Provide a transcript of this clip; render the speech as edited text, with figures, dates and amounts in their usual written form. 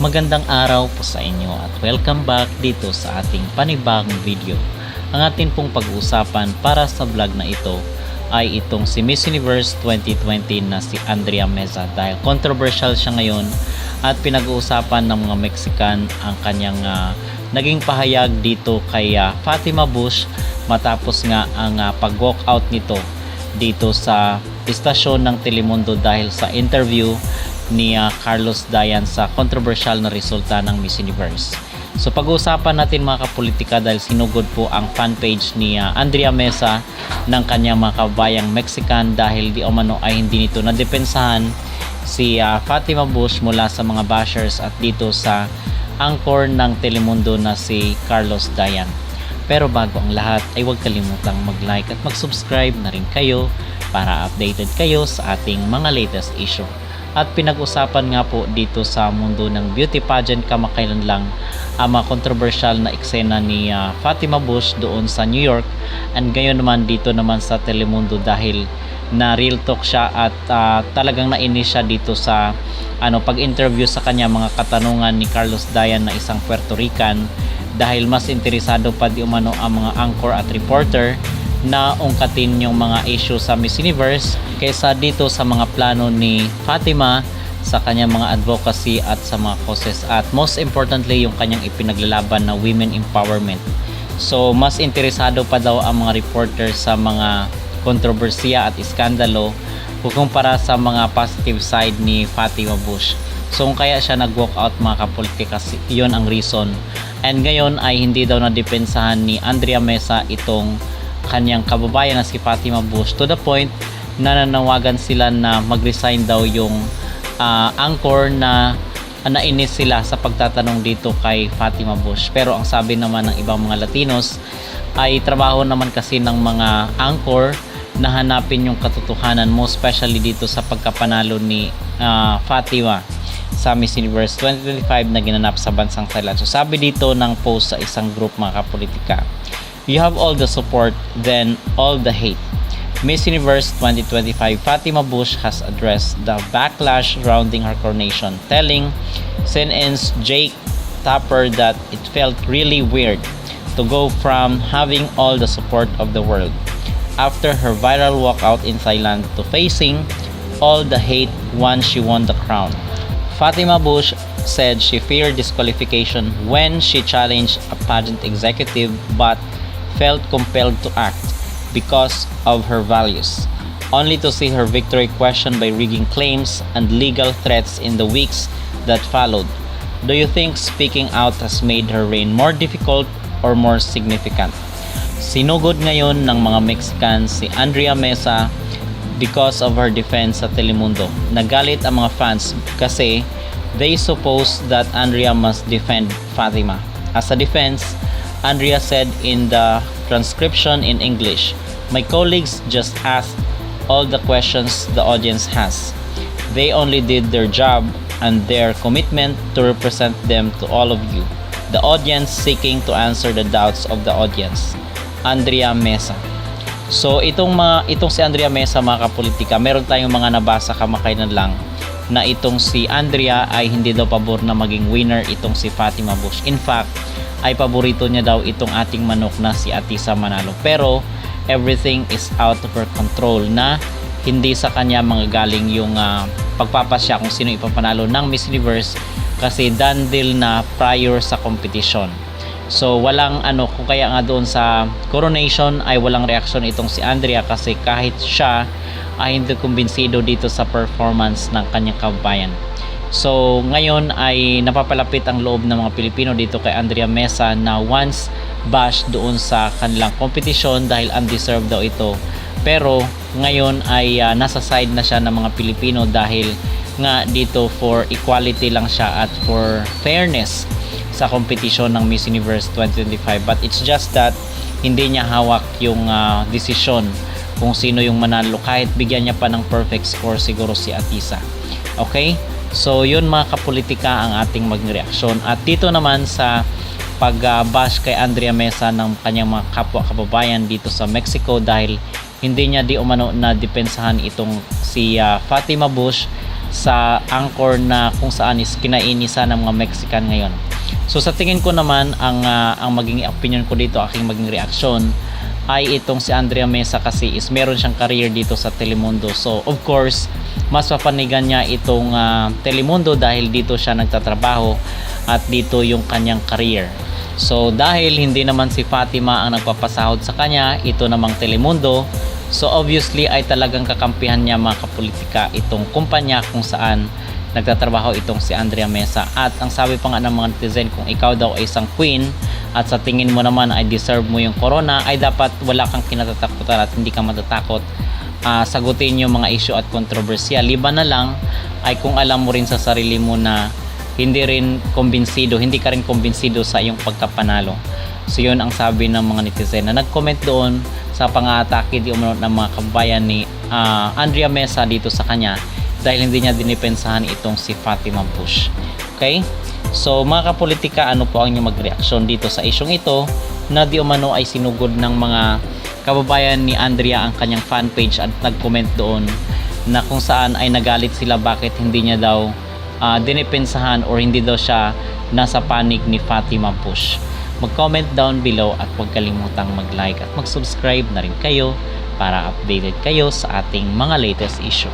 Magandang araw po sa inyo at welcome back dito sa ating panibagong video. Ang atin pong pag-uusapan para sa vlog na ito ay itong si Miss Universe 2020 na si Andrea Meza, dahil controversial siya ngayon at pinag-uusapan ng mga Mexican ang kanyang naging pahayag dito kay Fatima Bush matapos nga ang pag-walkout nito dito sa istasyon ng Telemundo dahil sa interview ni Carlos Dayan sa controversial na resulta ng Miss Universe. So pag-uusapan natin mga kapolitika dahil sinugod po ang fanpage ni Andrea Meza ng kanyang mga kabayang Mexican dahil di umano ay hindi nito nadepensahan si Fatima Bush mula sa mga bashers at dito sa anchor ng Telemundo na si Carlos Dayan. Pero bago ang lahat ay huwag kalimutang mag-like at mag-subscribe na rin kayo para updated kayo sa ating mga latest issue. At pinag-usapan nga po dito sa mundo ng beauty pageant kamakailan lang ang mga controversial na eksena ni Fatima Bush doon sa New York, and ngayon naman dito naman sa Telemundo dahil na real talk siya at talagang nainis siya dito sa pag-interview sa kanya mga katanungan ni Carlos Dayan na isang Puerto Rican, dahil mas interesado pa di umano ang mga anchor at reporter na ungkatin yung mga issue sa Miss Universe kaysa dito sa mga plano ni Fatima sa kanyang mga advocacy at sa mga causes, at most importantly yung kanyang ipinaglalaban na women empowerment. So mas interesado pa daw ang mga reporter sa mga kontrobersiya at iskandalo kumpara sa mga positive side ni Fatima Bush. So kaya siya nag-walk out mga kapolitika, yun ang reason. And ngayon ay hindi daw nadepensahan ni Andrea Meza itong kanyang kababayan na si Fatima Bush, to the point na nanawagan sila na mag-resign daw yung anchor na nainis sila sa pagtatanong dito kay Fatima Bush. Pero ang sabi naman ng ibang mga Latinos ay trabaho naman kasi ng mga anchor na hanapin yung katotohanan, most especially dito sa pagkapanalo ni Fatima sa Miss Universe 2025 na ginanap sa bansang Thailand. So sabi dito ng post sa isang group mga kapolitika, "You have all the support, then all the hate." Miss Universe 2025 Fatima Bush has addressed the backlash surrounding her coronation, telling CNN's Jake Tapper that it felt really weird to go from having all the support of the world after her viral walkout in Thailand to facing all the hate once she won the crown. Fatima Bush said she feared disqualification when she challenged a pageant executive but felt compelled to act because of her values, only to see her victory questioned by rigging claims and legal threats in the weeks that followed. Do you think speaking out has made her reign more difficult or more significant? Sinugod ngayon ng mga Mexicans si Andrea Meza because of her defense sa Telemundo. Nagalit ang mga fans kasi they suppose that Andrea must defend Fatima. As a defense, Andrea said in the transcription in English, "My colleagues just asked all the questions the audience has. They only did their job and their commitment to represent them to all of you, the audience seeking to answer the doubts of the audience." Andrea Meza. So itong si Andrea Meza mga kapolitika, meron tayong mga nabasa kamakailan lang na itong si Andrea ay hindi daw pabor na maging winner itong si Fatima Bush. In fact, ay paborito niya daw itong ating manok na si Atisa Manalo. Pero everything is out of her control, na hindi sa kanya manggagaling yung pagpapasya kung sino ipapanalo ng Miss Universe kasi done deal na prior sa competition. So walang kung kaya nga doon sa coronation ay walang reaksyon itong si Andrea kasi kahit siya ay hindi kumbinsido dito sa performance ng kanyang kabayan. So ngayon ay napapalapit ang loob ng mga Pilipino dito kay Andrea Meza na once bash doon sa kanilang competition dahil undeserved daw ito. Pero ngayon ay nasa side na siya ng mga Pilipino dahil nga dito for equality lang siya at for fairness sa competition ng Miss Universe 2025. But it's just that hindi niya hawak yung desisyon kung sino yung manalo, kahit bigyan niya pa ng perfect score siguro si Atisa. Okay? So yun mga kapolitika ang ating magreaksyon. At dito naman sa pag-bash kay Andrea Meza ng kanyang mga kapwa kababayan dito sa Mexico dahil hindi niya di umano na depensahan itong si Fatima Bush sa Angkor na kung saan is kinainisan ng mga Mexican ngayon. So sa tingin ko naman ang maging opinion ko dito, aking maging reaksyon ay itong si Andrea Mesa kasi is meron siyang career dito sa Telemundo. So of course, mas papanigan niya itong Telemundo dahil dito siya nagtatrabaho at dito yung kanyang career. So dahil hindi naman si Fatima ang nagpapasahod sa kanya, ito namang Telemundo. So obviously ay talagang kakampihan niya mga kapolitika itong kumpanya kung saan nagtatrabaho itong si Andrea Mesa. At ang sabi pa nga ng mga netizen, kung ikaw daw ay isang queen at sa tingin mo naman ay deserve mo yung corona, ay dapat wala kang kinatatakutan at hindi ka matatakot sagutin yung mga issue at kontrobersya. Liban na lang ay kung alam mo rin sa sarili mo na hindi ka rin kumbinsido sa iyong pagkapanalo. So yun ang sabi ng mga netizen na nag-comment doon sa pang-aatake di umano ng mga kabayan ni Andrea Mesa dito sa kanya dahil hindi niya dinipensahan itong si Fatima Bush. Okay? So mga kapolitika, ano po ang inyong magreaksyon dito sa isyong ito na di umano ay sinugod ng mga kababayan ni Andrea ang kanyang fan page at nag-comment doon na kung saan ay nagalit sila bakit hindi niya daw dinipensahan or hindi daw siya nasa panig ni Fatima Bush. Mag-comment down below at huwag kalimutang mag-like at mag-subscribe na rin kayo para updated kayo sa ating mga latest issue.